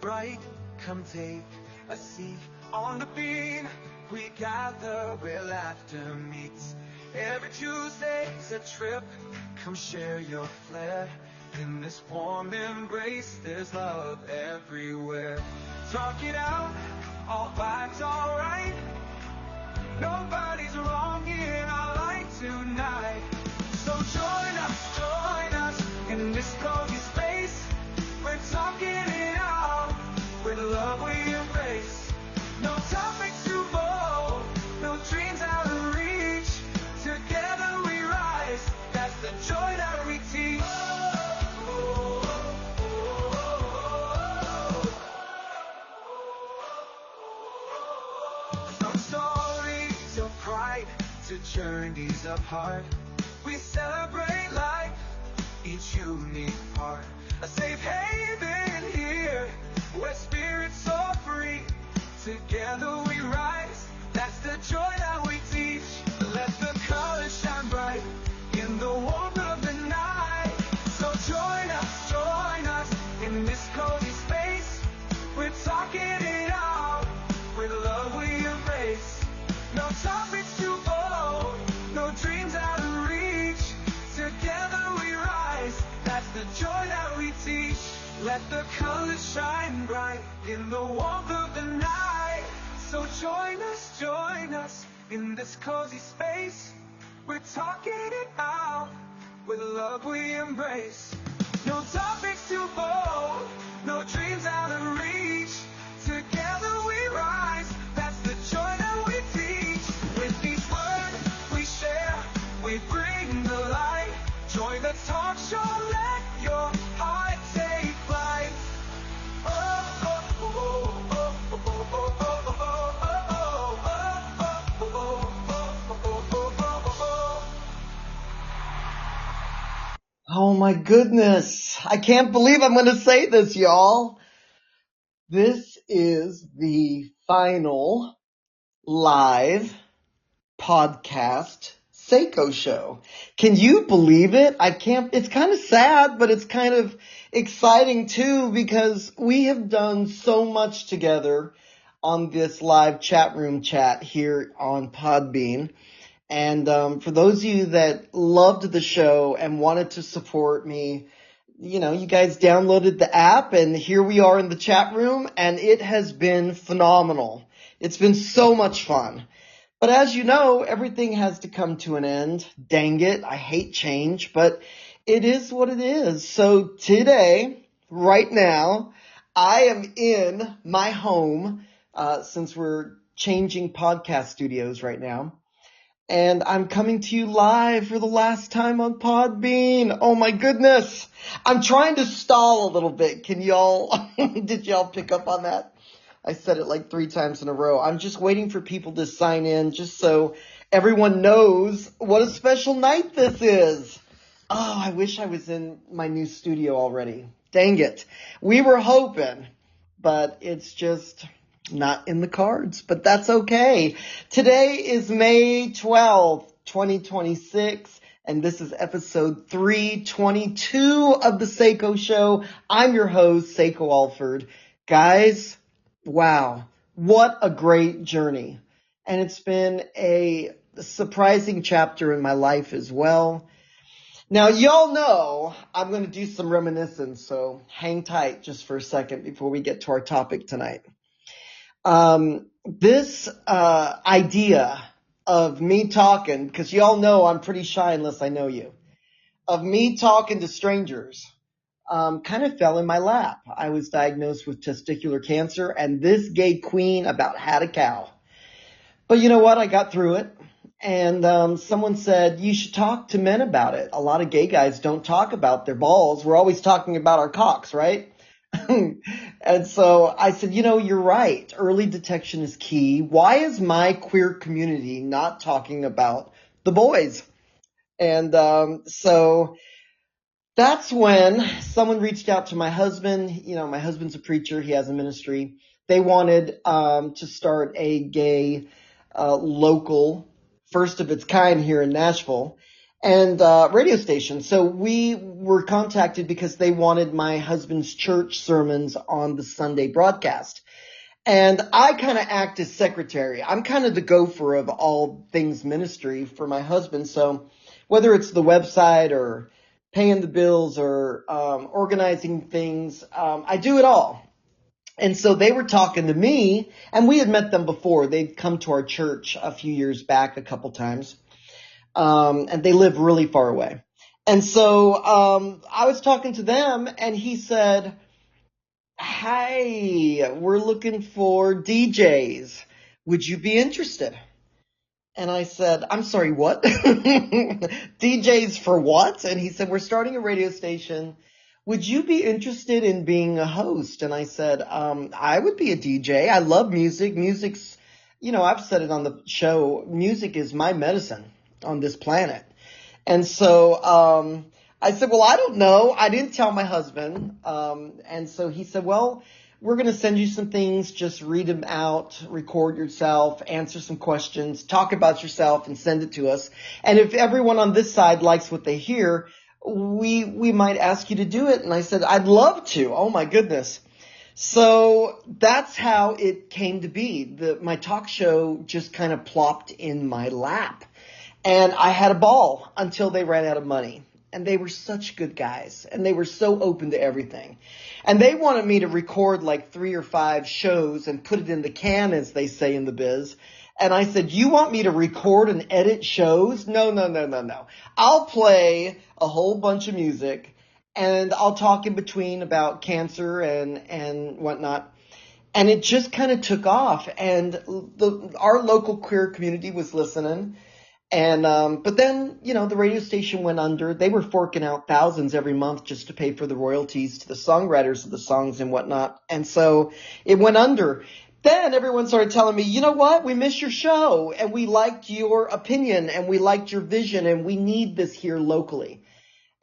bright, come take a seat on the beam. We gather where laughter meets. Every Tuesday's a trip, come share your flair. In this warm embrace, there's love everywhere. Talk it out, all vibes alright. Nobody's wrong in our light tonight. So join us in this cozy space. We're talking it out, with love we embrace. No topics too bold, no dreams out of reach. Together we rise, that's the joy that we teach. From stories of pride to journeys apart, we celebrate life, each unique part. A safe haven here, where spirits soar free. Together we rise, that's the joy that we teach. Let the colors shine bright in the warmth of the night. So join us in this cozy space. We're talking it out, with love we embrace. No topics too bold, no dreams out of reach. Together we rise, that's the joy that we teach. Let the colors shine bright in the warmth of the night. So join us in this cozy space. We're talking it out, with love we embrace. No topics too bold, no dreams out of reach. Together we rise, that's the joy that we teach. With each word we share, we bring the light. Joy the talk show, let your heart take flight. Oh my goodness. I can't believe I'm going to say this, y'all. This is the final live podcast SayCo Show. Can you believe it? I can't. It's kind of sad, but it's kind of exciting too, because we have done so much together on this live chat room chat here on Podbean. And for those of you that loved the show and wanted to support me, you know, you guys downloaded the app, and here we are in the chat room, and it has been phenomenal. It's been so much fun. But as you know, everything has to come to an end. Dang it, I hate change, but it is what it is. So today, right now, I am in my home, since we're changing podcast studios right now. And I'm coming to you live for the last time on Podbean. Oh my goodness. I'm trying to stall a little bit. Can y'all, did y'all pick up on that? I said it like 3 times in a row. I'm just waiting for people to sign in just so everyone knows what a special night this is. Oh, I wish I was in my new studio already. Dang it. We were hoping, but it's just not in the cards, but that's okay. Today is May 12th, 2026, and this is episode 322 of the SayCo Show. I'm your host, SayCo Alford. Guys, wow, what a great journey. And it's been a surprising chapter in my life as well. Now, y'all know I'm going to do some reminiscence, so hang tight just for a second before we get to our topic tonight. This idea of me talking, because y'all know I'm pretty shy unless I know you, of me talking to strangers, kind of fell in my lap. I was diagnosed with testicular cancer, and this gay queen about had a cow. But you know what? I got through it. And someone said, you should talk to men about it. A lot of gay guys don't talk about their balls. We're always talking about our cocks, right? And so I said, you know, you're right. Early detection is key. Why is my queer community not talking about the boys? And so that's when someone reached out to my husband. You know, my husband's a preacher. He has a ministry. They wanted to start a gay local, first of its kind here in Nashville. and radio station. So we were contacted because they wanted my husband's church sermons on the Sunday broadcast. And I kind of act as secretary. I'm kind of the gopher of all things ministry for my husband. So whether it's the website or paying the bills or organizing things, I do it all. And so they were talking to me, and we had met them before. They'd come to our church a few years back a couple times. And they live really far away. And so I was talking to them, and he said, "Hey, we're looking for DJs. Would you be interested?" And I said, "I'm sorry, what?" DJs for what? And he said, "We're starting a radio station. Would you be interested in being a host?" And I said, I would be a DJ. I love music. Music's, I've said it on the show, music is my medicine on this planet. And so I said, "Well, I don't know." I didn't tell my husband. And so he said, "Well, we're going to send you some things. Just read them out, record yourself, answer some questions, talk about yourself, and send it to us. And if everyone on this side likes what they hear, we might ask you to do it." And I said, "I'd love to." Oh my goodness. So that's how it came to be. My talk show just kind of plopped in my lap. And I had a ball until they ran out of money. And they were such good guys. And they were so open to everything. And they wanted me to record like 3 or 5 shows and put it in the can, as they say in the biz. And I said, "You want me to record and edit shows? No. I'll play a whole bunch of music, and I'll talk in between about cancer and whatnot." And it just kind of took off. And our local queer community was listening. And but then, the radio station went under. They were forking out thousands every month just to pay for the royalties to the songwriters of the songs and whatnot. And so it went under. Then everyone started telling me, "You know what? We miss your show, and we liked your opinion, and we liked your vision, and we need this here locally."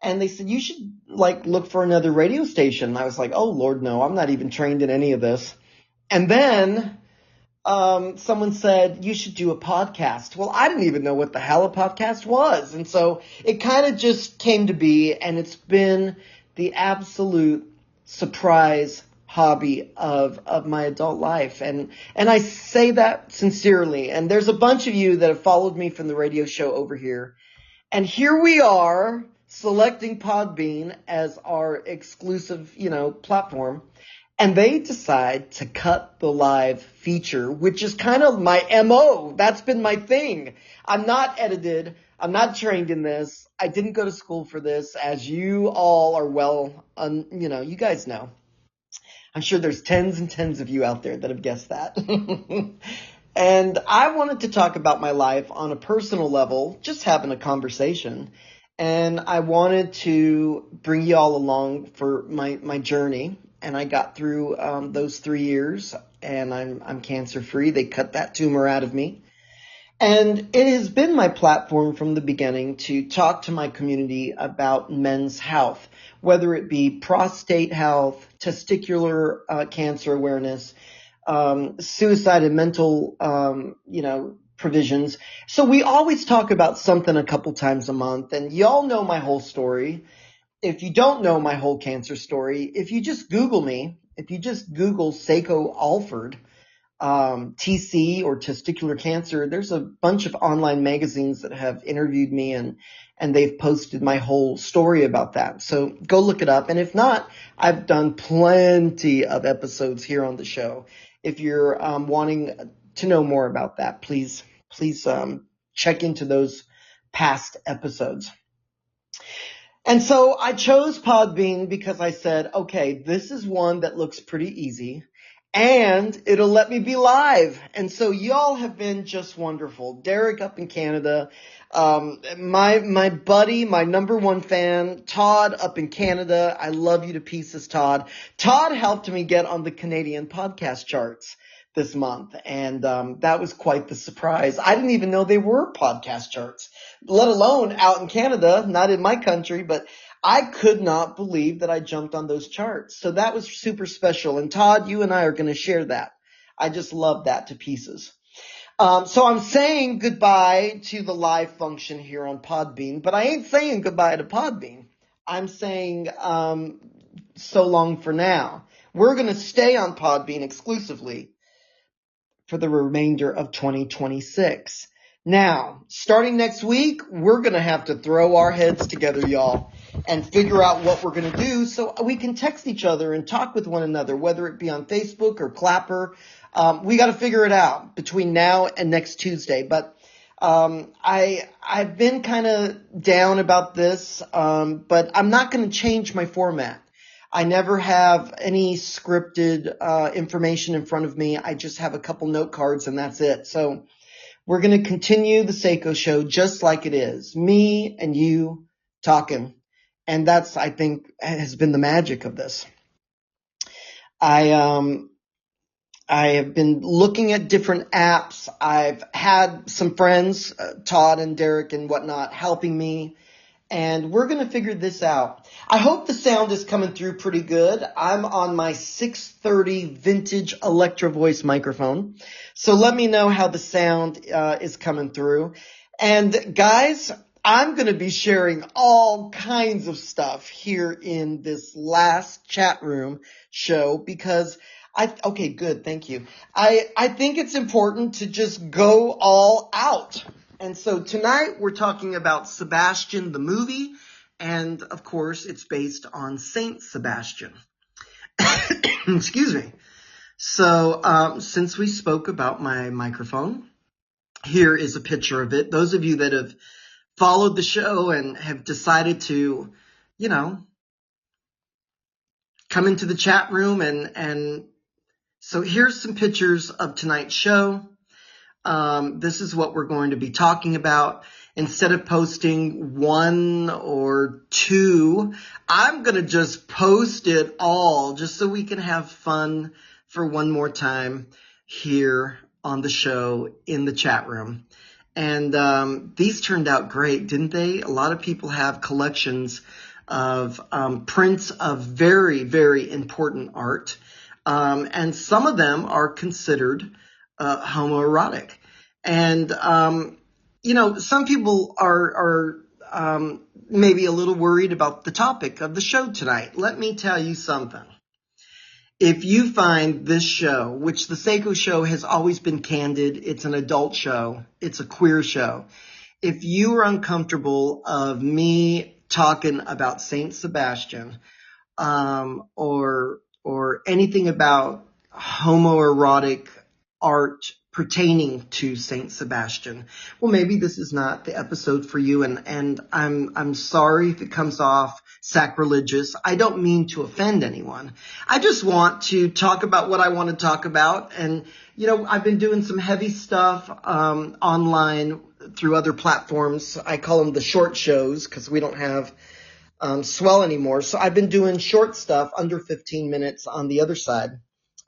And they said, "You should look for another radio station." And I was like, "Oh Lord, no, I'm not even trained in any of this." And then someone said, "You should do a podcast." Well, I didn't even know what the hell a podcast was. And so it kind of just came to be, and it's been the absolute surprise hobby of my adult life. And I say that sincerely. And there's a bunch of you that have followed me from the radio show over here. And here we are selecting Podbean as our exclusive, platform. And they decide to cut the live feature, which is kind of my MO. That's been my thing. I'm not edited. I'm not trained in this. I didn't go to school for this, as you all are you guys know. I'm sure there's tens and tens of you out there that have guessed that. And I wanted to talk about my life on a personal level, just having a conversation. And I wanted to bring you all along for my journey. And I got through those 3 years, and I'm cancer free. They cut that tumor out of me. And it has been my platform from the beginning to talk to my community about men's health, whether it be prostate health, testicular cancer awareness, suicide and mental, provisions. So we always talk about something a couple times a month, and y'all know my whole story. If you don't know my whole cancer story, if you just Google me, if you just Google SayCo Alford, TC or testicular cancer, there's a bunch of online magazines that have interviewed me and they've posted my whole story about that. So go look it up. And if not, I've done plenty of episodes here on the show. If you're wanting to know more about that, please check into those past episodes. And so I chose Podbean because I said, okay, this is one that looks pretty easy and it'll let me be live. And so y'all have been just wonderful. Derek up in Canada, my buddy, my number one fan, Todd up in Canada. I love you to pieces, Todd. Todd helped me get on the Canadian podcast charts this month. And that was quite the surprise. I didn't even know they were podcast charts, let alone out in Canada, not in my country, but I could not believe that I jumped on those charts. So that was super special. And Todd, you and I are going to share that. I just love that to pieces. So I'm saying goodbye to the live function here on Podbean, but I ain't saying goodbye to Podbean. I'm saying so long for now. We're going to stay on Podbean exclusively for the remainder of 2026. Now, starting next week, we're going to have to throw our heads together, y'all, and figure out what we're going to do so we can text each other and talk with one another, whether it be on Facebook or Clapper. We got to figure it out between now and next Tuesday. But I've been kind of down about this, but I'm not going to change my format. I never have any scripted information in front of me. I just have a couple note cards and that's it. So we're going to continue the SayCo Show just like it is. Me and you talking. And that's, I think, has been the magic of this. I have been looking at different apps. I've had some friends, Todd and Derek and whatnot, helping me. And we're going to figure this out. I hope the sound is coming through pretty good. I'm on my 630 vintage Electro Voice microphone. So let me know how the sound is coming through. And guys, I'm going to be sharing all kinds of stuff here in this last chat room show because okay, good. Thank you. I think it's important to just go all out. And so tonight we're talking about Sebastian the movie, and of course it's based on Saint Sebastian. Excuse me. So since we spoke about my microphone, here is a picture of it. Those of you that have followed the show and have decided to, come into the chat room and so here's some pictures of tonight's show. This is what we're going to be talking about. Instead of posting one or two, I'm going to just post it all just so we can have fun for one more time here on the show in the chat room. And these turned out great, didn't they? A lot of people have collections of prints of very, very important art. And some of them are considered homoerotic. And, some people are maybe a little worried about the topic of the show tonight. Let me tell you something. If you find this show, which the SayCo Show has always been candid, it's an adult show, it's a queer show. If you are uncomfortable of me talking about Saint Sebastian, or anything about homoerotic art pertaining to Saint Sebastian, well, maybe this is not the episode for you, and I'm sorry if it comes off sacrilegious. I don't mean to offend anyone. I just want to talk about what I want to talk about, and I've been doing some heavy stuff online through other platforms. I call them the short shows because we don't have Swell anymore. So I've been doing short stuff under 15 minutes on the other side.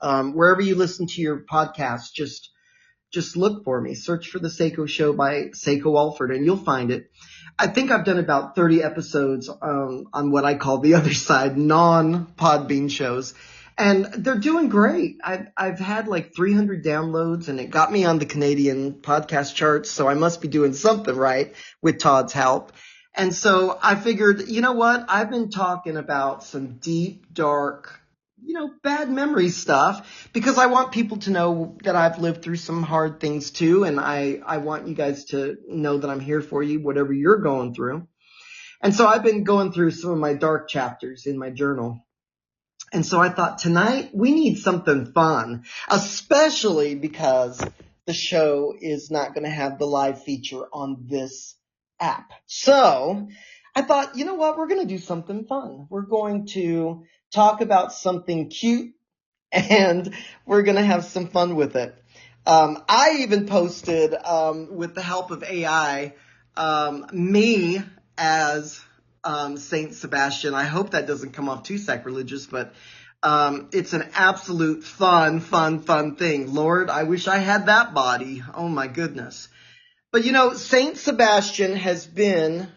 Wherever you listen to your podcast, just look for me. Search for the SayCo Show by SayCo Alford and you'll find it. I think I've done about 30 episodes on what I call the other side, non-Podbean shows. And they're doing great. I've had like 300 downloads and it got me on the Canadian podcast charts. So I must be doing something right with Todd's help. And so I figured, you know what? I've been talking about some deep, dark, bad memory stuff because I want people to know that I've lived through some hard things too. And I want you guys to know that I'm here for you, whatever you're going through. And so I've been going through some of my dark chapters in my journal. And so I thought tonight we need something fun, especially because the show is not going to have the live feature on this app. So I thought, you know what? We're going to do something fun. We're going to talk about something cute and we're going to have some fun with it. I even posted, with the help of AI, me as Saint Sebastian. I hope that doesn't come off too sacrilegious, but it's an absolute fun thing. Lord, I wish I had that body. Oh my goodness. But Saint Sebastian has been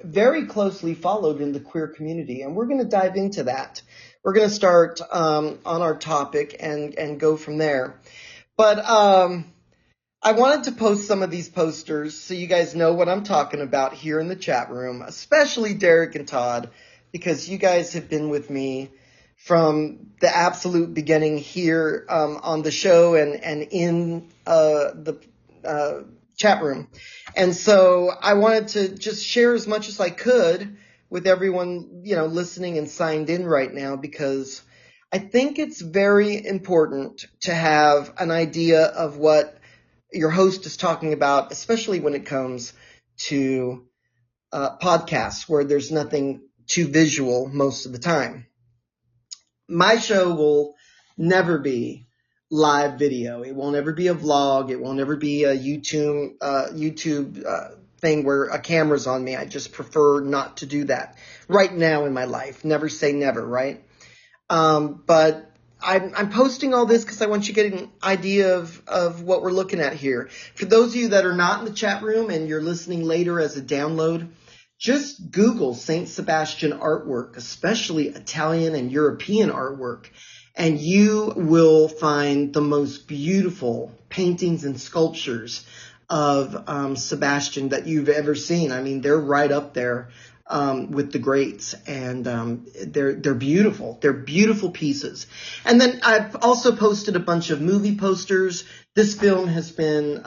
very closely followed in the queer community, and we're going to dive into that. We're going to start on our topic and go from there. But I wanted to post some of these posters so you guys know what I'm talking about here in the chat room, especially Derek and Todd, because you guys have been with me from the absolute beginning here on the show and in the chat room. And so I wanted to just share as much as I could with everyone, listening and signed in right now, because I think it's very important to have an idea of what your host is talking about, especially when it comes to podcasts where there's nothing too visual most of the time. My show will never be live video. It won't ever be a vlog. It won't ever be a YouTube thing where a camera's on me. I just prefer not to do that right now in my life. Never say never, right? But I'm posting all this because I want you to get an idea of what we're looking at here. For those of you that are not in the chat room and you're listening later as a download, just Google Saint Sebastian artwork, especially Italian and European artwork, and you will find the most beautiful paintings and sculptures of Sebastian that you've ever seen. I mean, they're right up there with the greats, and they're beautiful. They're beautiful pieces. And then I've also posted a bunch of movie posters. This film has been,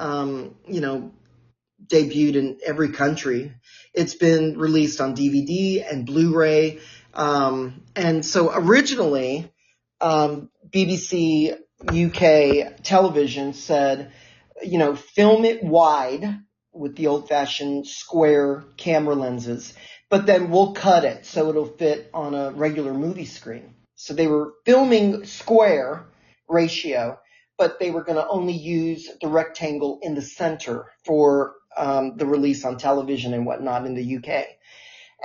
debuted in every country. It's been released on DVD and Blu-ray. And so originally, BBC UK television said, film it wide with the old-fashioned square camera lenses, but then we'll cut it so it'll fit on a regular movie screen. So they were filming square ratio, but they were going to only use the rectangle in the center for the release on television and whatnot in the UK.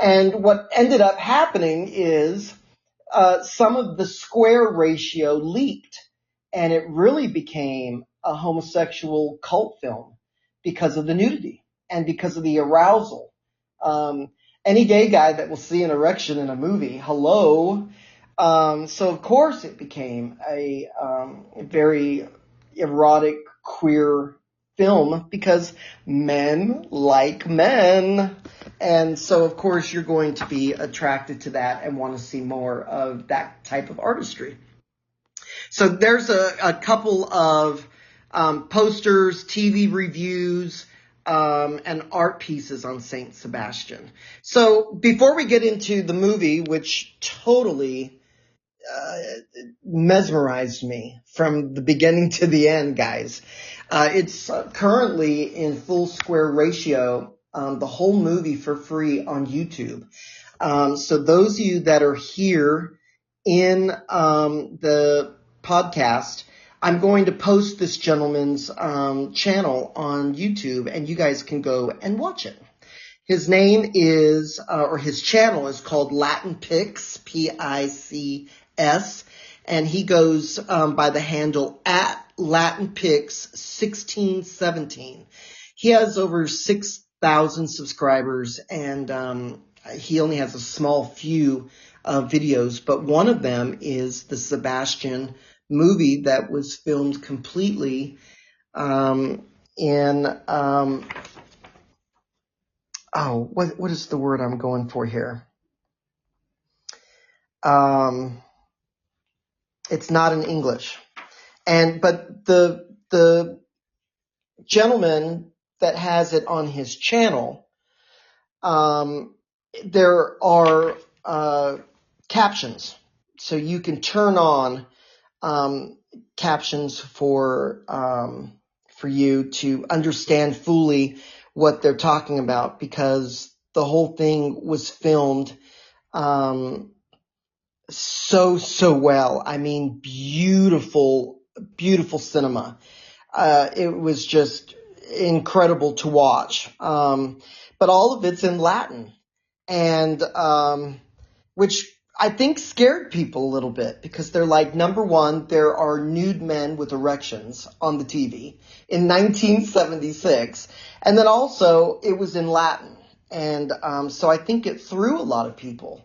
And what ended up happening is some of the square ratio leaked, and it really became a homosexual cult film because of the nudity and because of the arousal. Any gay guy that will see an erection in a movie, hello. So of course it became a very erotic, queer film because men like men. And so of course you're going to be attracted to that and want to see more of that type of artistry. So there's a couple of posters, TV reviews, and art pieces on Saint Sebastian. So before we get into the movie, which totally mesmerized me from the beginning to the end, guys, it's currently in full square ratio, the whole movie for free on YouTube. So those of you that are here in the podcast, I'm going to post this gentleman's channel on YouTube, and you guys can go and watch it. His name is, or his channel is called Latin Pics, P-I-C-S, and he goes by the handle at Latin Pics 1617. He has over 6,000 subscribers, and he only has a small few videos, but one of them is the Sebastian movie that was filmed completely what is the word I'm going for here? It's not in English. But the gentleman that has it on his channel, there are captions. So you can turn on captions for you to understand fully what they're talking about, because the whole thing was filmed so well. I mean, beautiful cinema. It was just incredible to watch. But all of it's in Latin, and which I think scared people a little bit, because they're like, number one, there are nude men with erections on the TV in 1976. And then also it was in Latin. And so I think it threw a lot of people.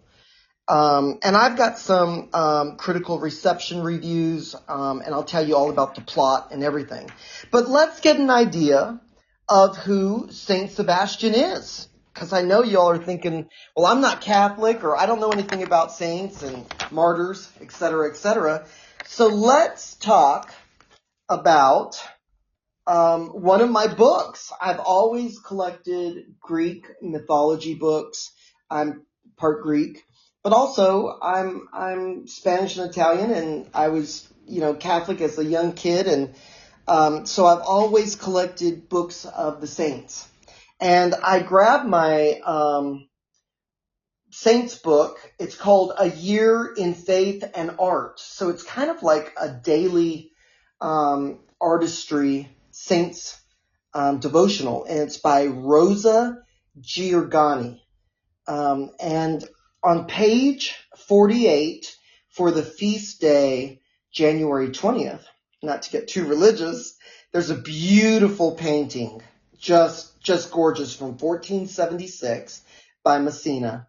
And I've got some critical reception reviews, and I'll tell you all about the plot and everything. But let's get an idea of who Saint Sebastian is. Because I know y'all are thinking, well, I'm not Catholic, or I don't know anything about saints and martyrs, etc., etc. So let's talk about one of my books. I've always collected Greek mythology books. I'm part Greek, but also I'm Spanish and Italian, and I was, Catholic as a young kid, and so I've always collected books of the saints. And I grabbed my saints book. It's called A Year in Faith and Art. So it's kind of like a daily artistry saints devotional, and it's by Rosa Giorgani. And on page 48 for the feast day, January 20th, not to get too religious, there's a beautiful painting, just gorgeous, from 1476 by Messina.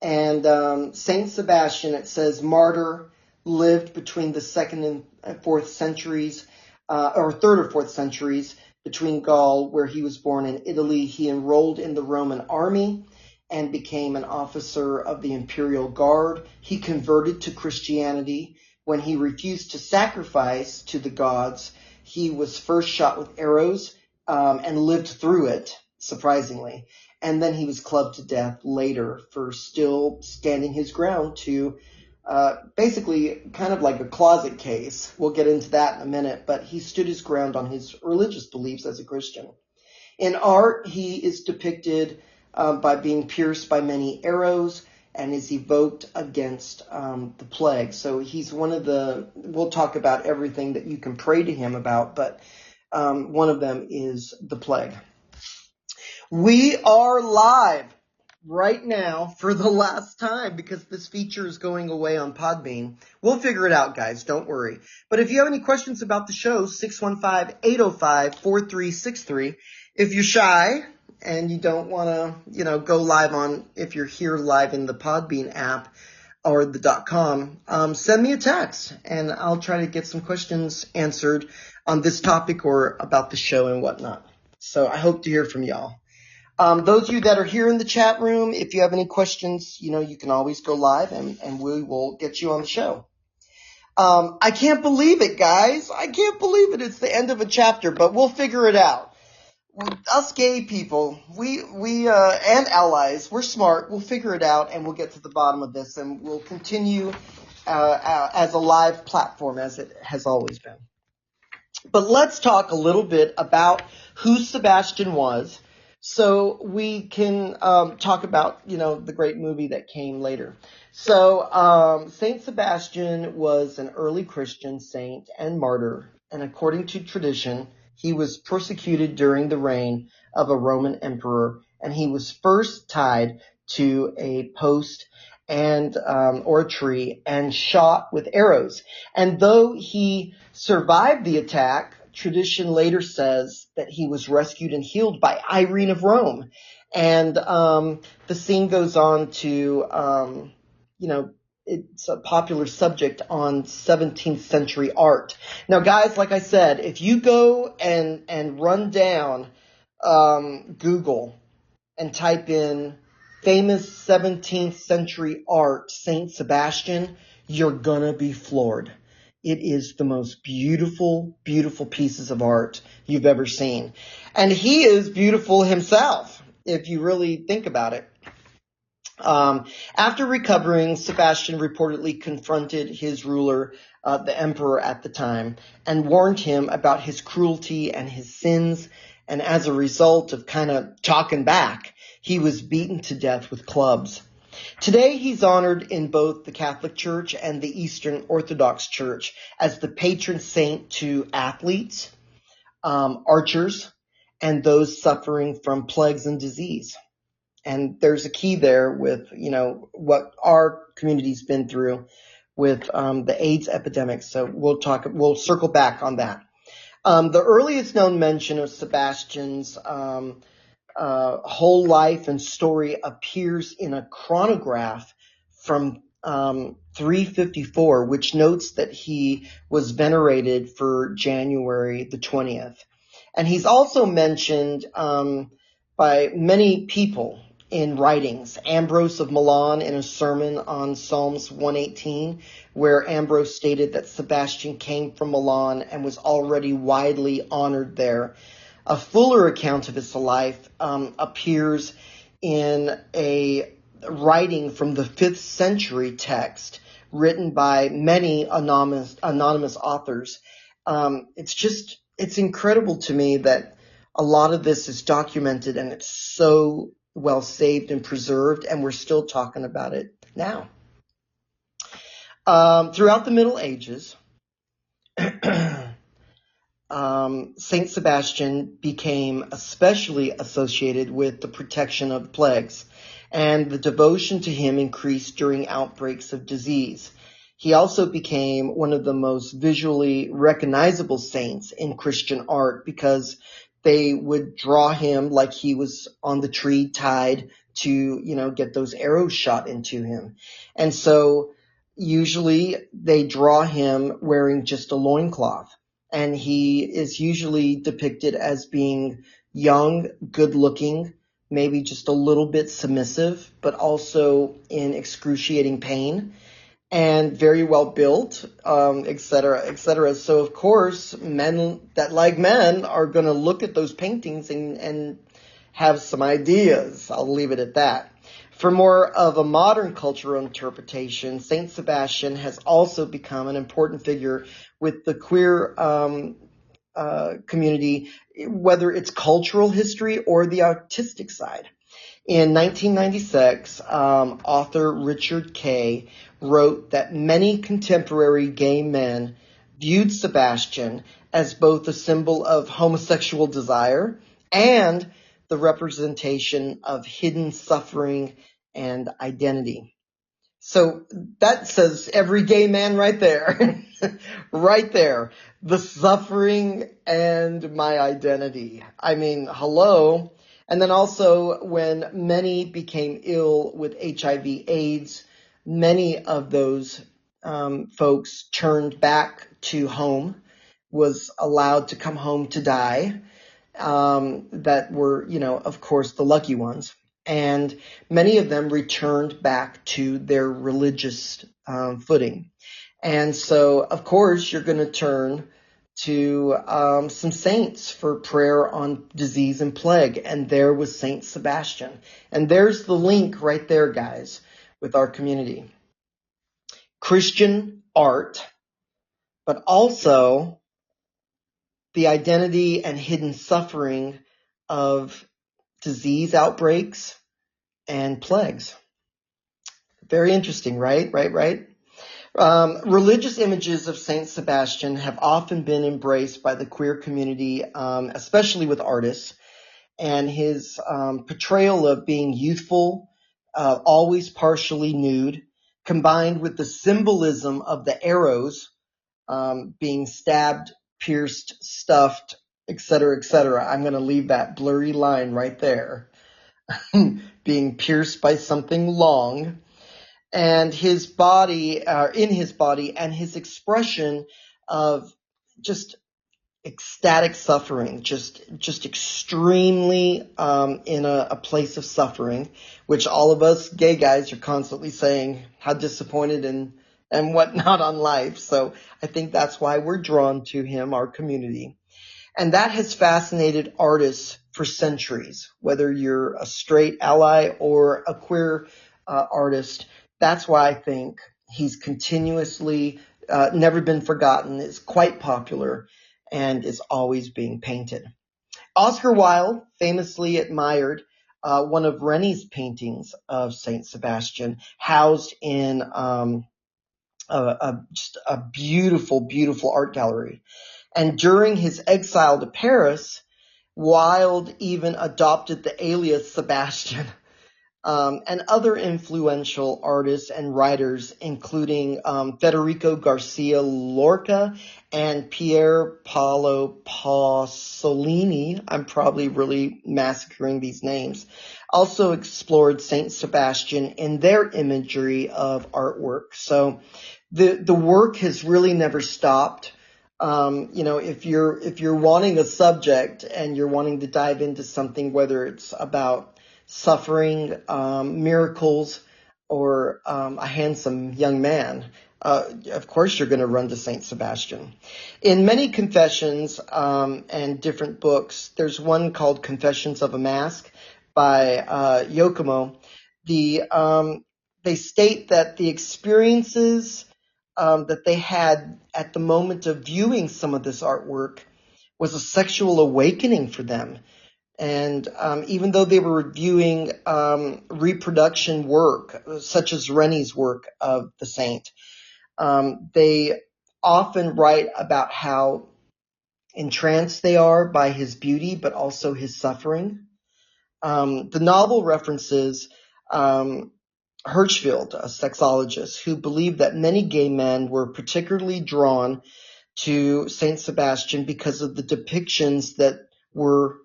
And Saint Sebastian, it says, martyr, lived between the 2nd and 4th centuries, or 3rd or 4th centuries, between Gaul, where he was born, in Italy. He enrolled in the Roman army and became an officer of the imperial guard. He converted to Christianity when he refused to sacrifice to the gods. He was first shot with arrows and lived through it, surprisingly. And then he was clubbed to death later for still standing his ground to basically kind of like a closet case. We'll get into that in a minute, but he stood his ground on his religious beliefs as a Christian. In art, he is depicted by being pierced by many arrows and is evoked against the plague. So he's one of we'll talk about everything that you can pray to him about, but one of them is the plague. We are live right now for the last time because this feature is going away on Podbean. We'll figure it out, guys. Don't worry. But if you have any questions about the show, 615-805-4363. If you're shy and you don't want to, go live on, if you're here live in the Podbean app or the .com, send me a text and I'll try to get some questions answered on this topic or about the show and whatnot. So I hope to hear from y'all. Those of you that are here in the chat room, if you have any questions, you can always go live and we will get you on the show. I can't believe it, guys. I can't believe it. It's the end of a chapter, but we'll figure it out. Us gay people, we and allies, we're smart. We'll figure it out and we'll get to the bottom of this, and we'll continue as a live platform as it has always been. But let's talk a little bit about who Sebastian was, so we can talk about, the great movie that came later. So Saint Sebastian was an early Christian saint and martyr, and according to tradition, he was persecuted during the reign of a Roman emperor, and he was first tied to a post and or a tree and shot with arrows. And though he survived the attack, tradition later says that he was rescued and healed by Irene of Rome. And the scene goes on to, it's a popular subject on 17th century art. Now, guys, like I said, if you go and run down Google and type in famous 17th century art, Saint Sebastian, you're gonna be floored. It is the most beautiful, beautiful pieces of art you've ever seen. And he is beautiful himself, if you really think about it. After recovering, Sebastian reportedly confronted his ruler, the emperor at the time, and warned him about his cruelty and his sins. And as a result of kind of talking back, he was beaten to death with clubs. Today, he's honored in both the Catholic Church and the Eastern Orthodox Church as the patron saint to athletes, archers, and those suffering from plagues and disease. And there's a key there with, what our community's been through with the AIDS epidemic. So we'll circle back on that. The earliest known mention of Sebastian's whole life and story appears in a chronograph from 354, which notes that he was venerated for January the 20th. And he's also mentioned by many people in writings. Ambrose of Milan in a sermon on Psalms 118, where Ambrose stated that Sebastian came from Milan and was already widely honored there. A fuller account of his life appears in a writing from the 5th century text written by many anonymous authors. It's incredible to me that a lot of this is documented and it's so well saved and preserved, and we're still talking about it now. Throughout the Middle Ages, Saint Sebastian became especially associated with the protection of plagues, and the devotion to him increased during outbreaks of disease. He also became one of the most visually recognizable saints in Christian art because they would draw him like he was on the tree tied to, get those arrows shot into him. And so usually they draw him wearing just a loincloth. And he is usually depicted as being young, good-looking, maybe just a little bit submissive, but also in excruciating pain, and very well built, et cetera, et cetera. So, of course, men that like men are going to look at those paintings and have some ideas. I'll leave it at that. For more of a modern cultural interpretation, Saint Sebastian has also become an important figure with the queer community, whether it's cultural history or the artistic side. In 1996, author Richard Kay wrote that many contemporary gay men viewed Sebastian as both a symbol of homosexual desire and the representation of hidden suffering and identity. So that says every gay man right there, right there, the suffering and my identity. I mean, hello. And then also when many became ill with HIV/AIDS, many of those folks turned back to home, was allowed to come home to die, that were, of course, the lucky ones. And many of them returned back to their religious footing. And so, of course, you're going to turn to some saints for prayer on disease and plague. And there was Saint Sebastian. And there's the link right there, guys, with our community. Christian art, but also the identity and hidden suffering of disease outbreaks and plagues. Very interesting, right? Right. Religious images of Saint Sebastian have often been embraced by the queer community, especially with artists, and his portrayal of being youthful, always partially nude, combined with the symbolism of the arrows being stabbed, pierced, stuffed, etc., etc. I'm going to leave that blurry line right there. Being pierced by something long, and his body, in his body, and his expression of just ecstatic suffering, just extremely in a place of suffering, which all of us gay guys are constantly saying how disappointed and whatnot on life. So I think that's why we're drawn to him, our community. And that has fascinated artists for centuries, whether you're a straight ally or a queer artist. That's why I think he's continuously never been forgotten, is quite popular, and is always being painted. Oscar Wilde famously admired one of Rennie's paintings of Saint Sebastian, housed in just a beautiful, beautiful art gallery. And during his exile to Paris, Wilde even adopted the alias Sebastian and other influential artists and writers, including Federico Garcia Lorca and Pier Paolo Pasolini. I'm probably really massacring these names. Also explored Saint Sebastian in their imagery of artwork. So the work has really never stopped. If you're wanting a subject and you're wanting to dive into something, whether it's about suffering, miracles, or a handsome young man, of course you're going to run to Saint Sebastian. In many confessions and different books, there's one called Confessions of a Mask by Yokomo. They state that the experiences that they had at the moment of viewing some of this artwork was a sexual awakening for them. And even though they were reviewing reproduction work, such as Rennie's work of the saint, they often write about how entranced they are by his beauty, but also his suffering. The novel references Hirschfeld, a sexologist, who believed that many gay men were particularly drawn to Saint Sebastian because of the depictions that were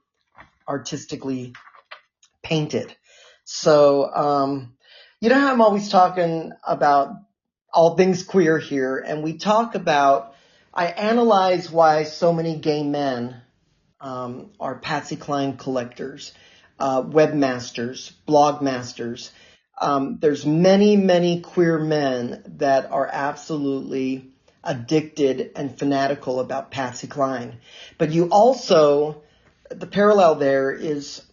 artistically painted. So, how I'm always talking about all things queer here, and I analyze why so many gay men are Patsy Cline collectors, webmasters, blog masters. There's many, many queer men that are absolutely addicted and fanatical about Patsy Cline. But the parallel there is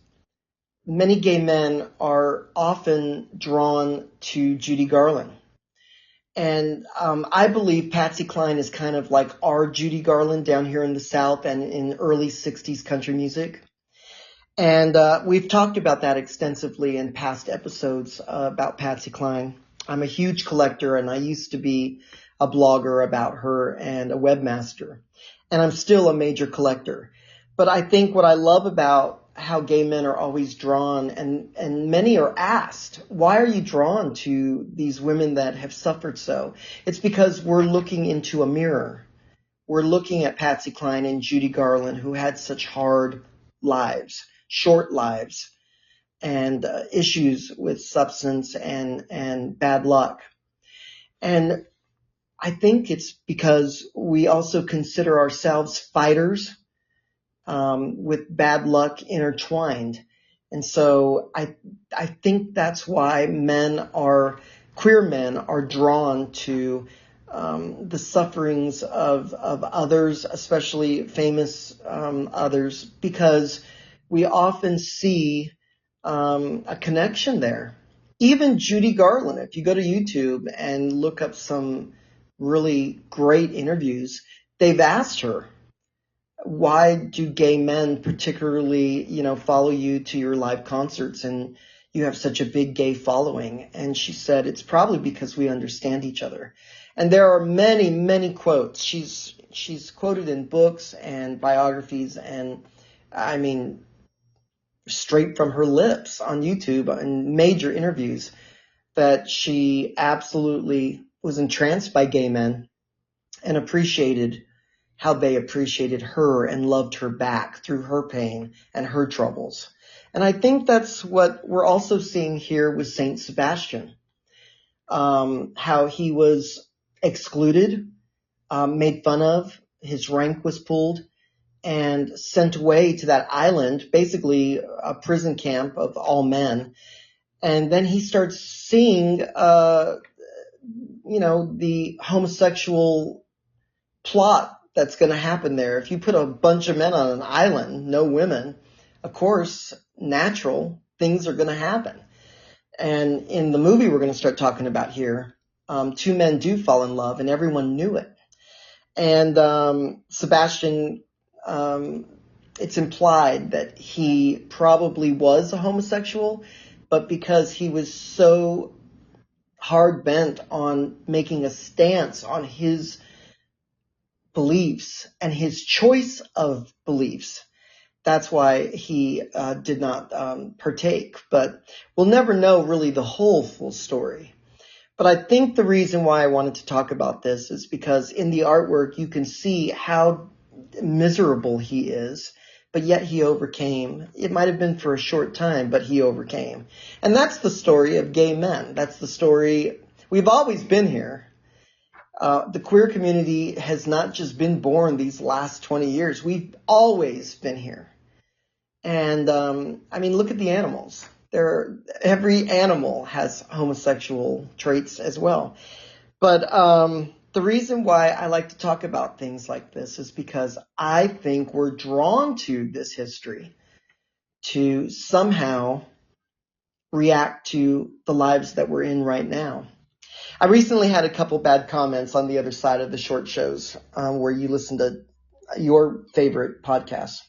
many gay men are often drawn to Judy Garland. And I believe Patsy Cline is kind of like our Judy Garland down here in the South and in early 60s country music. And we've talked about that extensively in past episodes about Patsy Cline. I'm a huge collector, and I used to be a blogger about her and a webmaster. And I'm still a major collector. But I think what I love about how gay men are always drawn, and many are asked, why are you drawn to these women that have suffered so? It's because we're looking into a mirror. We're looking at Patsy Cline and Judy Garland, who had such hard lives, short lives, and issues with substance and bad luck. And I think it's because we also consider ourselves fighters with bad luck intertwined. And so I think that's why queer men are drawn to the sufferings of others, especially famous others, because we often see a connection there. Even Judy Garland, if you go to YouTube and look up some really great interviews, they've asked her, why do gay men particularly, follow you to your live concerts and you have such a big gay following? And she said, it's probably because we understand each other. And there are many, many quotes. She's quoted in books and biographies, and I mean, straight from her lips on YouTube and major interviews, that she absolutely was entranced by gay men and appreciated how they appreciated her and loved her back through her pain and her troubles. And I think that's what we're also seeing here with Saint Sebastian, how he was excluded, made fun of, his rank was pulled, and sent away to that island, basically a prison camp of all men. And then he starts seeing, the homosexual plot that's going to happen there. If you put a bunch of men on an island, no women, of course, natural things are going to happen. And in the movie we're going to start talking about here, two men do fall in love, and everyone knew it. And Sebastian, it's implied that he probably was a homosexual, but because he was so hard bent on making a stance on his beliefs and his choice of beliefs, that's why he did not partake. But we'll never know really the whole full story. But I think the reason why I wanted to talk about this is because in the artwork you can see how miserable he is, but yet he overcame. It might have been for a short time, but he overcame. And that's the story of gay men. That's the story. We've always been here. The queer community has not just been born these last 20 years. We've always been here. And I mean, look at the animals. Every animal has homosexual traits as well. But the reason why I like to talk about things like this is because I think we're drawn to this history to somehow react to the lives that we're in right now. I recently had a couple bad comments on the other side of the short shows where you listen to your favorite podcasts.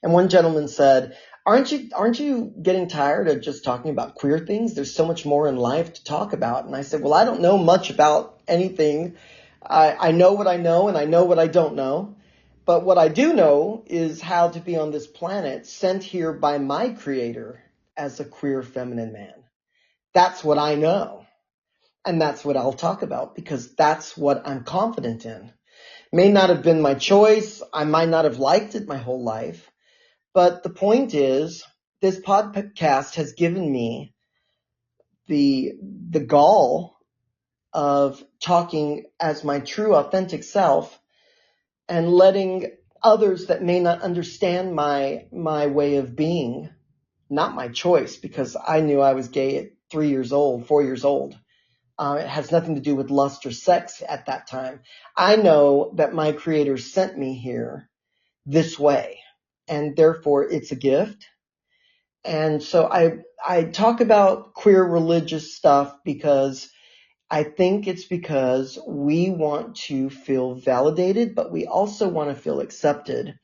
And one gentleman said, aren't you getting tired of just talking about queer things? There's so much more in life to talk about. And I said, well, I don't know much about anything. I know what I know and I know what I don't know. But what I do know is how to be on this planet sent here by my creator as a queer feminine man. That's what I know. And that's what I'll talk about because that's what I'm confident in. May not have been my choice. I might not have liked it my whole life. But the point is, this podcast has given me the gall of talking as my true, authentic self and letting others that may not understand my way of being, not my choice, because I knew I was gay at 3 years old, 4 years old. It has nothing to do with lust or sex at that time. I know that my creator sent me here this way. And therefore, it's a gift. And so I talk about queer religious stuff because I think it's because we want to feel validated, but we also want to feel accepted.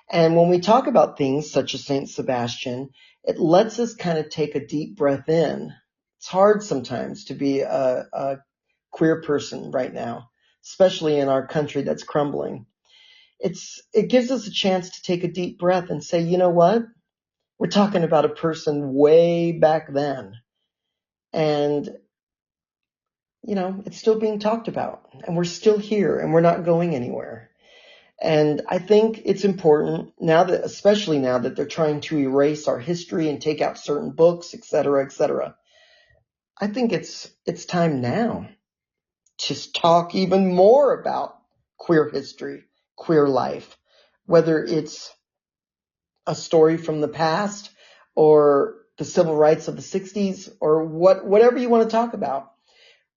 And when we talk about things such as Saint Sebastian, it lets us kind of take a deep breath in. It's hard sometimes to be a queer person right now, especially in our country that's crumbling. It gives us a chance to take a deep breath and say, you know what? We're talking about a person way back then. And, it's still being talked about. And we're still here and we're not going anywhere. And I think it's important now that, especially now that they're trying to erase our history and take out certain books, et cetera, et cetera. I think it's time now to talk even more about queer history, queer life, whether it's a story from the past or the civil rights of the 60s or whatever you want to talk about.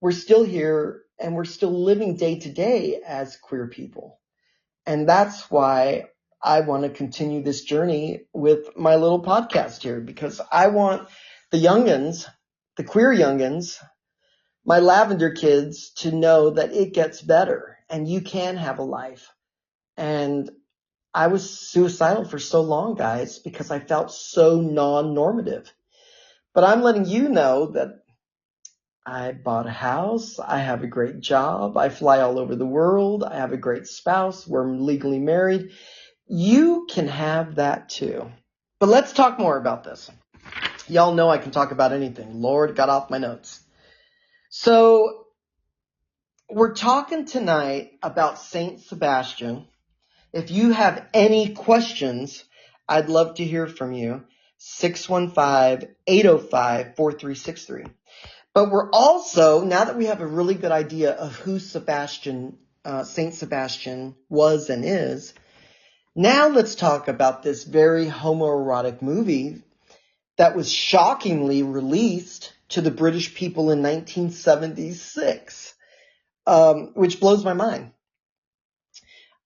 We're still here and we're still living day to day as queer people. And that's why I want to continue this journey with my little podcast here, because I want the youngins, the queer youngins, my lavender kids to know that it gets better and you can have a life. And I was suicidal for so long, guys, because I felt so non-normative. But I'm letting you know that I bought a house, I have a great job, I fly all over the world, I have a great spouse, we're legally married. You can have that too. But let's talk more about this. Y'all know I can talk about anything. Lord, got off my notes. So we're talking tonight about Saint Sebastian. If you have any questions, I'd love to hear from you. 615-805-4363. But we're also, now that we have a really good idea of who Saint Sebastian was and is, now let's talk about this very homoerotic movie that was shockingly released to the British people in 1976, which blows my mind.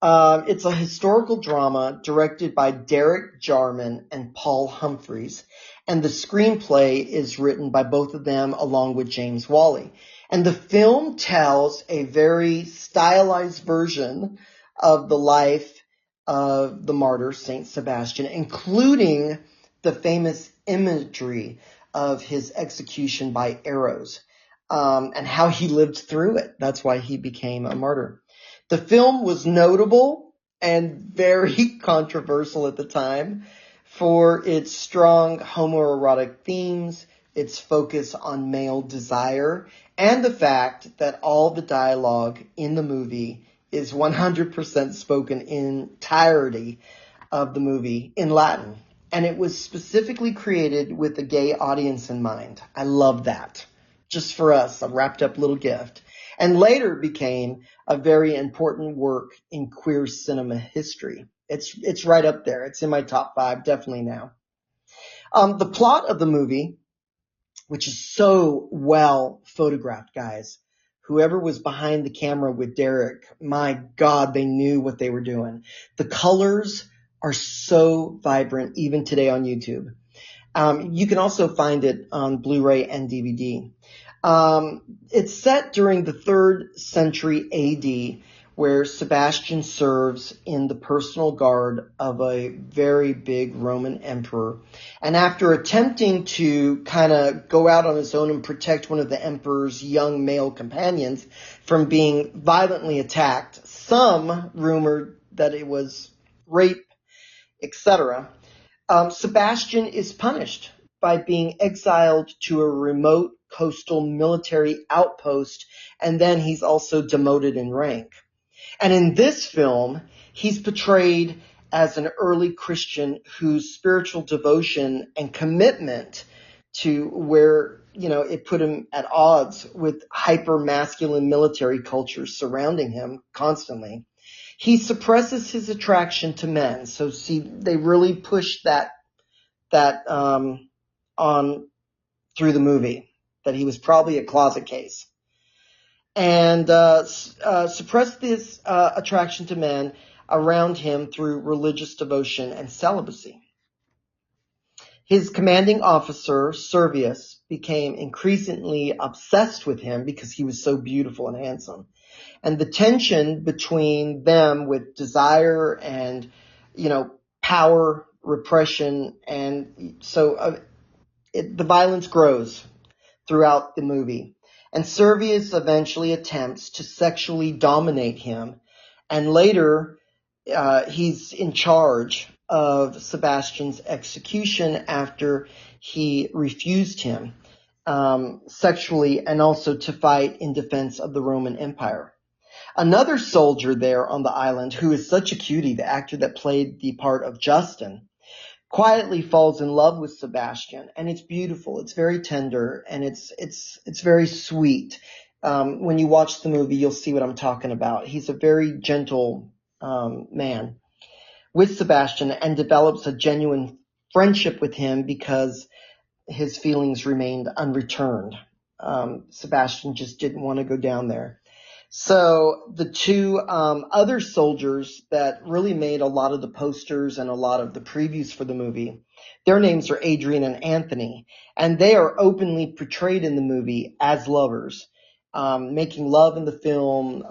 It's a historical drama directed by Derek Jarman and Paul Humphreys, and the screenplay is written by both of them along with James Whalley. And the film tells a very stylized version of the life of the martyr Saint Sebastian, including the famous imagery of his execution by arrows, and how he lived through it. That's why he became a martyr. The film was notable and very controversial at the time for its strong homoerotic themes, its focus on male desire, and the fact that all the dialogue in the movie is 100% spoken in entirety of the movie in Latin. And it was specifically created with a gay audience in mind. I love that. Just for us, a wrapped up little gift. And later became a very important work in queer cinema history. It's right up there. It's in my top 5, definitely now. The plot of the movie, which is so well photographed, guys. Whoever was behind the camera with Derek, my God, they knew what they were doing. The colors are so vibrant, even today on YouTube. You can also find it on Blu-ray and DVD. It's set during the 3rd century AD, where Sebastian serves in the personal guard of a very big Roman emperor. And after attempting to kind of go out on his own and protect one of the emperor's young male companions from being violently attacked, some rumored that it was rape, etc., Sebastian is punished by being exiled to a remote coastal military outpost, and then he's also demoted in rank. And in this film, he's portrayed as an early Christian whose spiritual devotion and commitment to where, it put him at odds with hyper-masculine military culture surrounding him constantly. He suppresses his attraction to men. So see, they really push that on through the movie, that he was probably a closet case. And suppressed this attraction to men around him through religious devotion and celibacy. His commanding officer, Servius, became increasingly obsessed with him because he was so beautiful and handsome. And the tension between them with desire and, power, repression, and so the violence grows throughout the movie. And Servius eventually attempts to sexually dominate him. And later, he's in charge of Sebastian's execution after he refused him sexually and also to fight in defense of the Roman Empire. Another soldier there on the island, who is such a cutie, the actor that played the part of Justin, quietly falls in love with Sebastian, and it's beautiful. It's very tender, and it's very sweet. When you watch the movie, you'll see what I'm talking about. He's a very gentle man with Sebastian and develops a genuine friendship with him because his feelings remained unreturned. Sebastian just didn't want to go down there. So the two other soldiers that really made a lot of the posters and a lot of the previews for the movie, their names are Adrian and Anthony, and they are openly portrayed in the movie as lovers, making love in the film,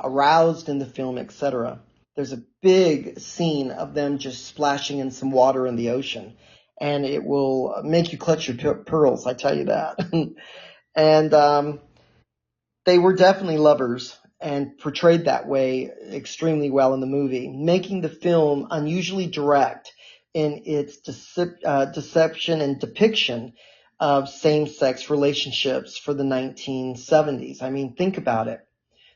aroused in the film, etc. There's a big scene of them just splashing in some water in the ocean, and it will make you clutch your pearls, I tell you that. And they were definitely lovers and portrayed that way extremely well in the movie, making the film unusually direct in its deception and depiction of same-sex relationships for the 1970s. I mean, think about it.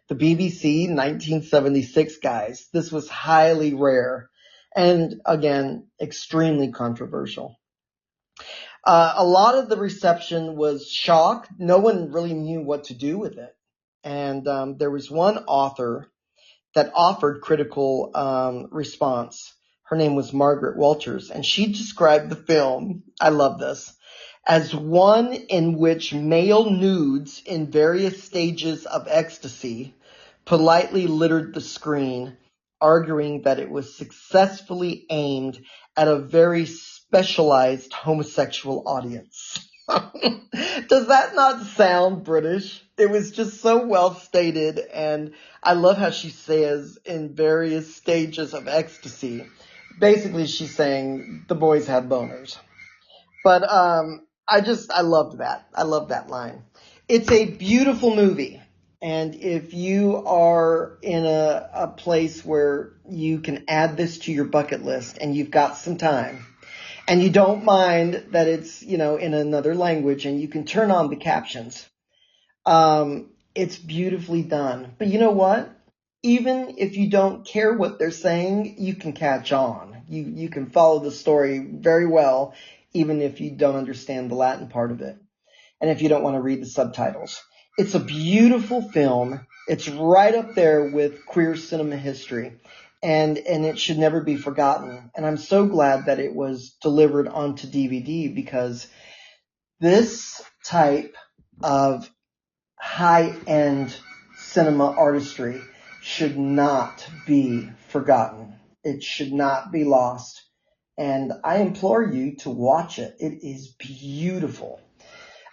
The BBC, 1976, guys. This was highly rare and, again, extremely controversial. A lot of the reception was shock. No one really knew what to do with it. And there was one author that offered critical response. Her name was Margaret Walters, and she described the film, I love this, as one in which male nudes in various stages of ecstasy politely littered the screen, arguing that it was successfully aimed at a very specialized homosexual audience. Does that not sound British? It was just so well stated, and I love how she says in various stages of ecstasy. Basically, she's saying the boys had boners. But I loved that. I love that line. It's a beautiful movie, And if you are in a place where you can add this to your bucket list and you've got some time and you don't mind that it's, in another language and you can turn on the captions, it's beautifully done. But you know what? Even if you don't care what they're saying, you can catch on. You can follow the story very well, even if you don't understand the Latin part of it. And if you don't want to read the subtitles. It's a beautiful film. It's right up there with queer cinema history. And it should never be forgotten. And I'm so glad that it was delivered onto DVD, because this type of high-end cinema artistry should not be forgotten. It should not be lost. And I implore you to watch it. It is beautiful.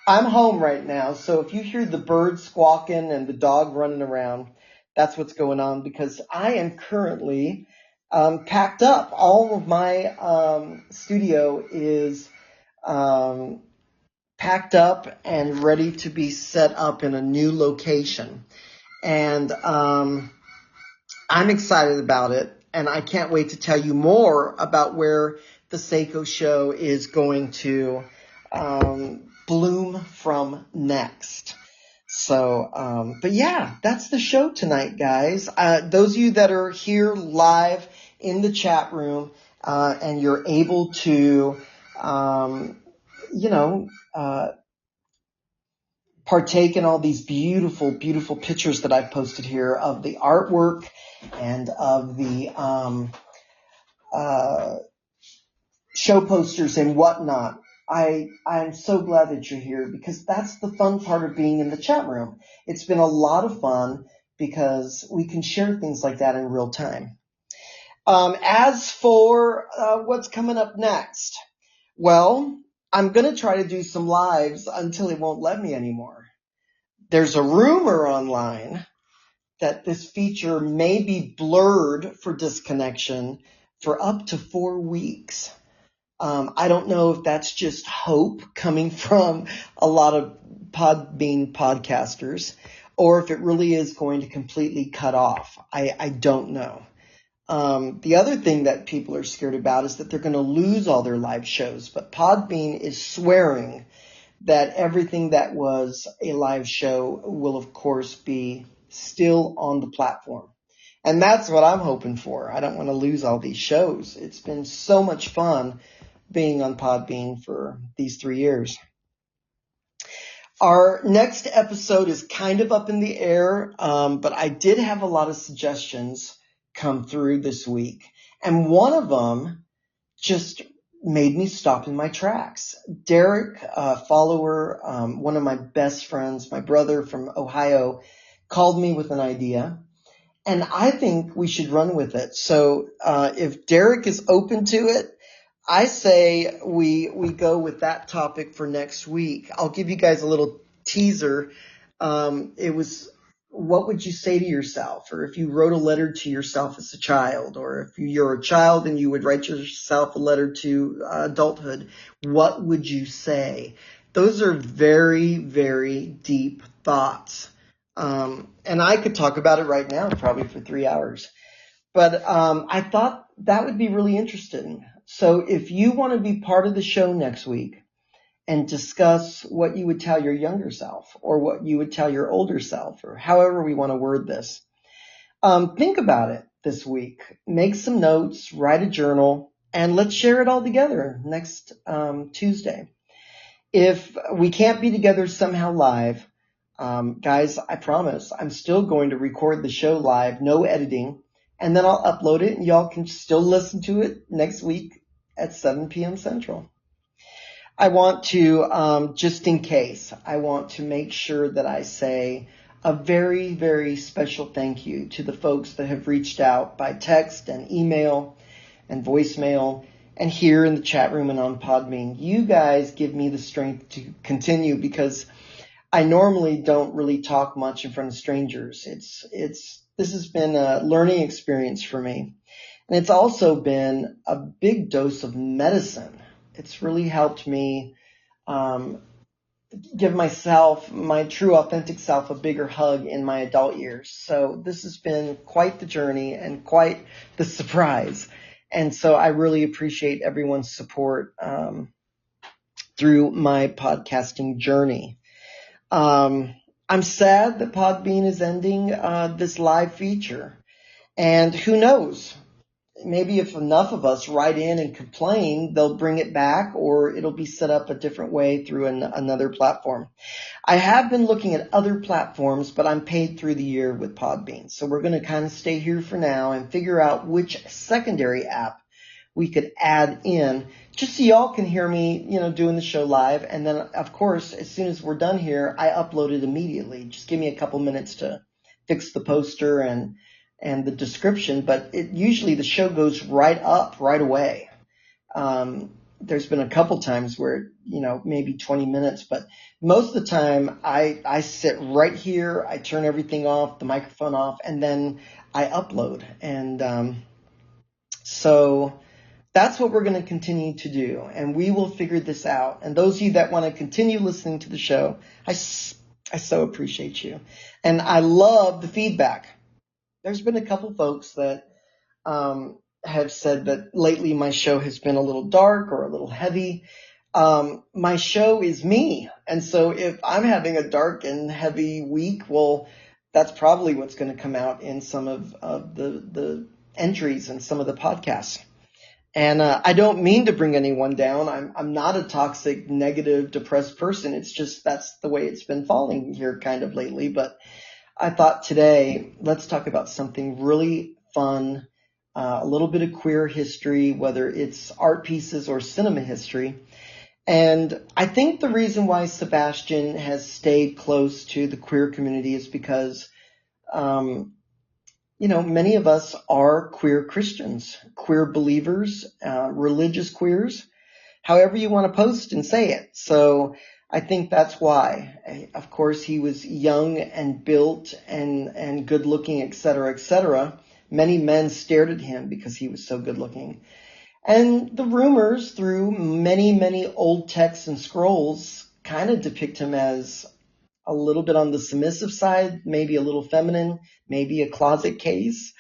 I'm home right now, so if you hear the birds squawking and the dog running around, that's what's going on, because I am currently packed up. All of my studio is packed up and ready to be set up in a new location. And I'm excited about it, and I can't wait to tell you more about where the SayCo Show is going to bloom from next. So, but yeah, that's the show tonight, guys. Those of you that are here live in the chat room, and you're able to, partake in all these beautiful, beautiful pictures that I've posted here of the artwork and of the show posters and whatnot. I'm so glad that you're here, because that's the fun part of being in the chat room. It's been a lot of fun because we can share things like that in real time. As for what's coming up next, well, I'm going to try to do some lives until it won't let me anymore. There's a rumor online that this feature may be blurred for disconnection for up to 4 weeks. I don't know if that's just hope coming from a lot of Podbean podcasters, or if it really is going to completely cut off. I don't know. The other thing that people are scared about is that they're going to lose all their live shows. But Podbean is swearing that everything that was a live show will, of course, be still on the platform. And that's what I'm hoping for. I don't want to lose all these shows. It's been so much fun being on Podbean for these 3 years. Our next episode is kind of up in the air, but I did have a lot of suggestions come through this week. And one of them just made me stop in my tracks. Derek, a follower, one of my best friends, my brother from Ohio, called me with an idea. And I think we should run with it. So if Derek is open to it, I say we go with that topic for next week. I'll give you guys a little teaser. It was, what would you say to yourself? Or if you wrote a letter to yourself as a child, or if you're a child and you would write yourself a letter to adulthood, what would you say? Those are very, very deep thoughts. And I could talk about it right now, probably for 3 hours. But I thought that would be really interesting. So if you want to be part of the show next week and discuss what you would tell your younger self, or what you would tell your older self, or however we want to word this, think about it this week. Make some notes, write a journal, and let's share it all together next Tuesday. If we can't be together somehow live, guys, I promise I'm still going to record the show live, no editing. And then I'll upload it, and y'all can still listen to it next week at 7 p.m. Central. I want to, just in case, I want to make sure that I say a very, very special thank you to the folks that have reached out by text and email and voicemail and here in the chat room and on Podbean. You guys give me the strength to continue, because I normally don't really talk much in front of strangers. This has been a learning experience for me. And it's also been a big dose of medicine. It's really helped me give myself, my true authentic self, a bigger hug in my adult years. So this has been quite the journey and quite the surprise. And so I really appreciate everyone's support through my podcasting journey. I'm sad that Podbean is ending this live feature. And who knows? Maybe if enough of us write in and complain, they'll bring it back, or it'll be set up a different way through another platform. I have been looking at other platforms, but I'm paid through the year with Podbean. So we're going to kind of stay here for now and figure out which secondary app we could add in, just so y'all can hear me, doing the show live. And then, of course, as soon as we're done here, I upload it immediately. Just give me a couple minutes to fix the poster and the description, but usually the show goes right up right away. There's been a couple times where, maybe 20 minutes, but most of the time I sit right here, I turn everything off, the microphone off, and then I upload. And so that's what we're going to continue to do, and we will figure this out. And those of you that want to continue listening to the show, I so appreciate you. And I love the feedback. There's been a couple folks that have said that lately my show has been a little dark or a little heavy. My show is me. And so if I'm having a dark and heavy week, well, that's probably what's going to come out in some of the entries and some of the podcasts. And I don't mean to bring anyone down. I'm not a toxic, negative, depressed person. It's just that's the way it's been falling here kind of lately. But I thought today, let's talk about something really fun, a little bit of queer history, whether it's art pieces or cinema history. And I think the reason why Sebastian has stayed close to the queer community is because, many of us are queer Christians, queer believers, religious queers, however you want to post and say it. So I think that's why. Of course, he was young and built and good looking, et cetera, et cetera. Many men stared at him because he was so good looking. And the rumors through many, many old texts and scrolls kind of depict him as a little bit on the submissive side, maybe a little feminine, maybe a closet case.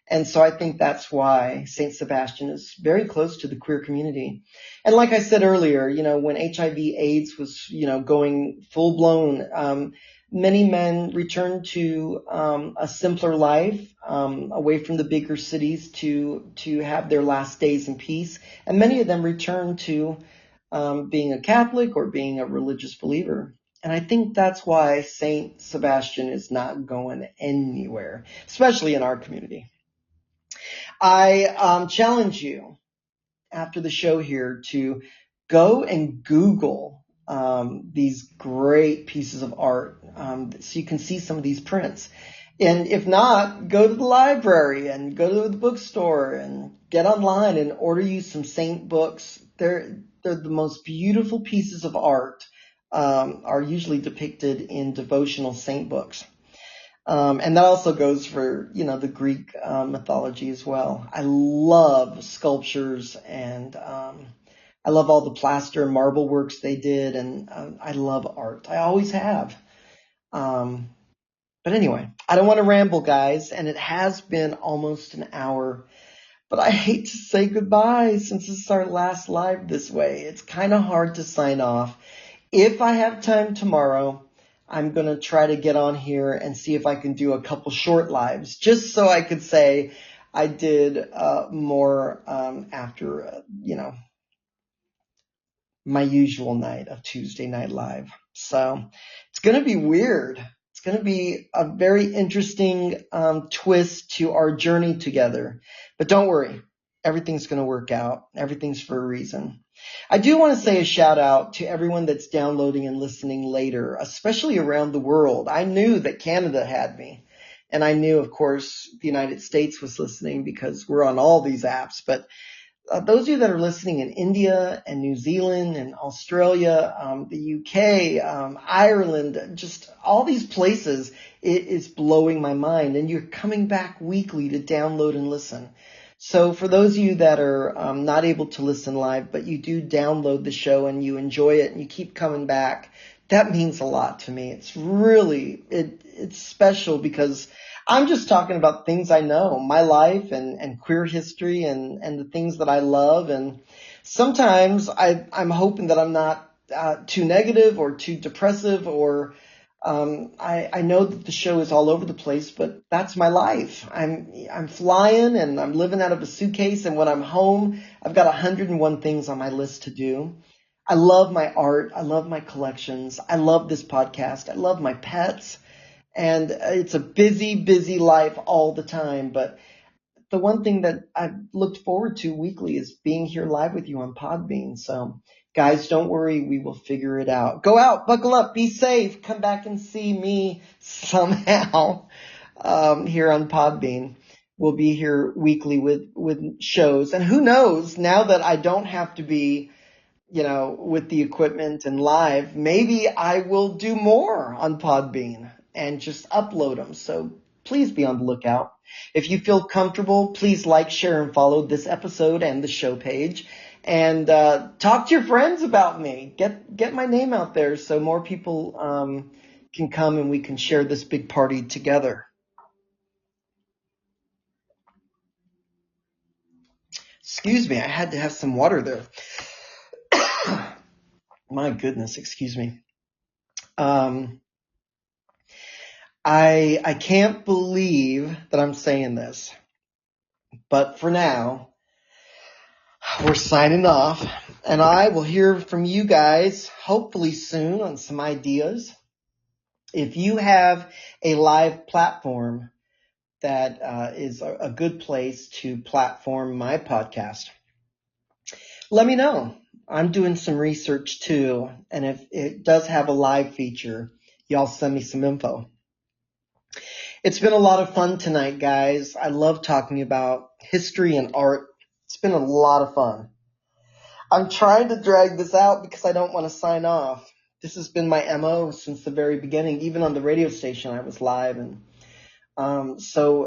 And so I think that's why Saint Sebastian is very close to the queer community. And like I said earlier, when HIV/AIDS was, going full blown, many men returned to a simpler life, away from the bigger cities to have their last days in peace. And many of them returned to being a Catholic or being a religious believer. And I think that's why Saint Sebastian is not going anywhere, especially in our community. I challenge you after the show here to go and Google these great pieces of art so you can see some of these prints. And if not, go to the library and go to the bookstore and get online and order you some Saint books. They're the most beautiful pieces of art, are usually depicted in devotional saint books. And that also goes for, the Greek mythology as well. I love sculptures and I love all the plaster and marble works they did. And I love art. I always have. But anyway, I don't want to ramble, guys. And it has been almost an hour. But I hate to say goodbye since this is our last live this way. It's kind of hard to sign off. If I have time tomorrow, I'm going to try to get on here and see if I can do a couple short lives, just so I could say I did more after, my usual night of Tuesday Night Live. So it's going to be weird. It's going to be a very interesting twist to our journey together. But don't worry. Everything's going to work out. Everything's for a reason. I do want to say a shout out to everyone that's downloading and listening later, especially around the world. I knew that Canada had me. And I knew, of course, the United States was listening because we're on all these apps. But those of you that are listening in India and New Zealand and Australia, the UK, Ireland, just all these places, it is blowing my mind. And you're coming back weekly to download and listen. So for those of you that are not able to listen live, but you do download the show and you enjoy it and you keep coming back that means a lot to me. It's really, it's special because I'm just talking about things I know, my life and queer history and the things that I love. And sometimes I'm hoping that I'm not too negative or too depressive or I know that the show is all over the place, but that's my life. I'm flying and I'm living out of a suitcase, and when I'm home, I've got 101 things on my list to do. I love my art. I love my collections. I love this podcast. I love my pets. And it's a busy, busy life all the time. But the one thing that I've looked forward to weekly is being here live with you on Podbean. So guys, don't worry. We will figure it out. Go out, buckle up, be safe. Come back and see me somehow here on Podbean. We'll be here weekly with shows. And who knows, now that I don't have to be with the equipment and live, maybe I will do more on Podbean and just upload them. So please be on the lookout. If you feel comfortable, please like, share, and follow this episode and the show page. And talk to your friends about me. Get my name out there so more people can come and we can share this big party together. Excuse me, I had to have some water there. My goodness, excuse me. I can't believe that I'm saying this, but for now, we're signing off, and I will hear from you guys hopefully soon on some ideas. If you have a live platform that is a good place to platform my podcast, let me know. I'm doing some research too, and if it does have a live feature, y'all send me some info. It's been a lot of fun tonight, guys. I love talking about history and art. It's been a lot of fun. I'm trying to drag this out because I don't want to sign off. This has been my MO since the very beginning. Even on the radio station, I was live. And so